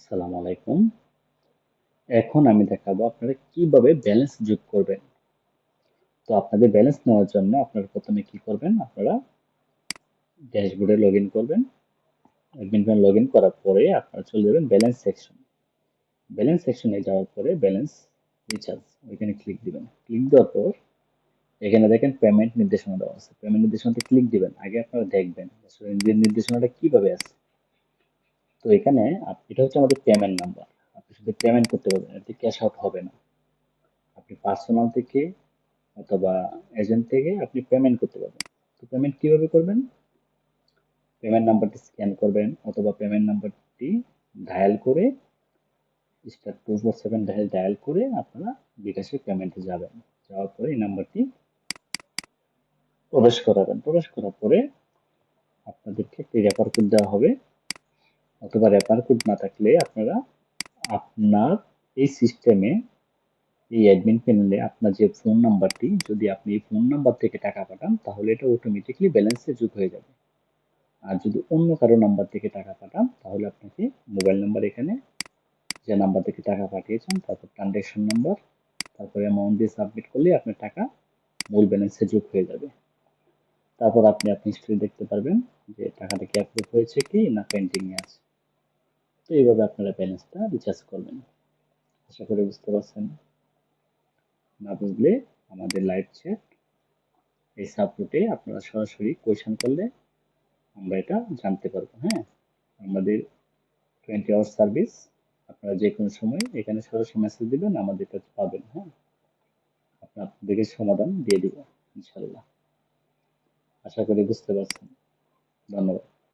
আসসালামু আলাইকুম। এখন আমি দেখাবো আপনারা কিভাবে ব্যালেন্স যোগ করবেন। তো আপনাদের ব্যালেন্স নেওয়ার জন্য আপনারা প্রথমে কি করবেন? আপনারা ড্যাশবোর্ডে লগ ইন করবেন। অ্যাডমিন প্যানেল লগ ইন করার পরে আপনারা চলে যাবেন ব্যালেন্স সেকশন। ব্যালেন্স সেকশনে যাওয়ার পরে ব্যালেন্স রিচার্জ ওইখানে ক্লিক দিবেন। ক্লিক দেওয়ার পর এখানে দেখেন পেমেন্ট নির্দেশনা দেওয়া আছে। পেমেন্ট নির্দেশনাতে ক্লিক দিবেন। আগে আপনারা দেখবেন আসলে নির্দেশনাটা কিভাবে আছে। তো এখানে এটা হচ্ছে আমাদের পেমেন্ট নাম্বার। আপনি শুধু পেমেন্ট করতে পারবেন, এতে ক্যাশ আউট হবে না। আপনি পার্সোনাল থেকে অথবা এজেন্ট থেকে আপনি পেমেন্ট করতে পারবেন। তো পেমেন্ট কিভাবে করবেন? পেমেন্ট নাম্বারটি স্ক্যান করবেন অথবা পেমেন্ট নাম্বারটি ডায়াল করে *247# ডায়াল করে আপনারা বিকাশে পেমেন্টে যাবেন। যাওয়ার পরে এই নাম্বারটি প্রবেশ করাবেন। প্রবেশ করার পরে আপনাদেরকে একটি রেফার কোড দেওয়া হবে, অথবা রেফার কোড না থাকলে আপনারা আপনার এই সিস্টেমে, এই অ্যাডমিন প্যানেলে আপনার যে ফোন নাম্বারটি, যদি আপনি এই ফোন নাম্বার থেকে টাকা পাঠান তাহলে এটা অটোমেটিকলি ব্যালেন্সে যোগ হয়ে যাবে। আর যদি অন্য কারো নাম্বার থেকে টাকা পাঠান তাহলে আপনাকে মোবাইল নাম্বার, এখানে যে নাম্বার থেকে টাকা পাঠিয়েছেন, তারপর ট্রানজাকশন নাম্বার, তারপরে অ্যামাউন্ট দিয়ে সাবমিট করলে আপনার টাকা মূল ব্যালেন্সে যোগ হয়ে যাবে। তারপর আপনি আপনি হিস্ট্রি দেখতে পারবেন যে টাকাটা কি অ্যাপ্রুভ হয়েছে কি না পেন্ডিং এ আছে। তো এইভাবে আপনারা ব্যালেন্সটা রিচার্জ করবেন। আশা করি বুঝতে পারছেন। না বুঝলে আমাদের লাইভ চ্যাট এই সাপোর্টে আপনারা সরাসরি কোয়েশ্চেন করলে আমরা এটা জানতে পারবো। হ্যাঁ, আমাদের 20 আওয়ার সার্ভিস। আপনারা যে কোনো সময় এখানে সরাসরি মেসেজ দিবেন, আমাদের কাছে পাবেন। হ্যাঁ, আপনাদেরকে সমাধান দিয়ে দিব ইনশাল্লাহ। আশা করি বুঝতে পারছেন। ধন্যবাদ।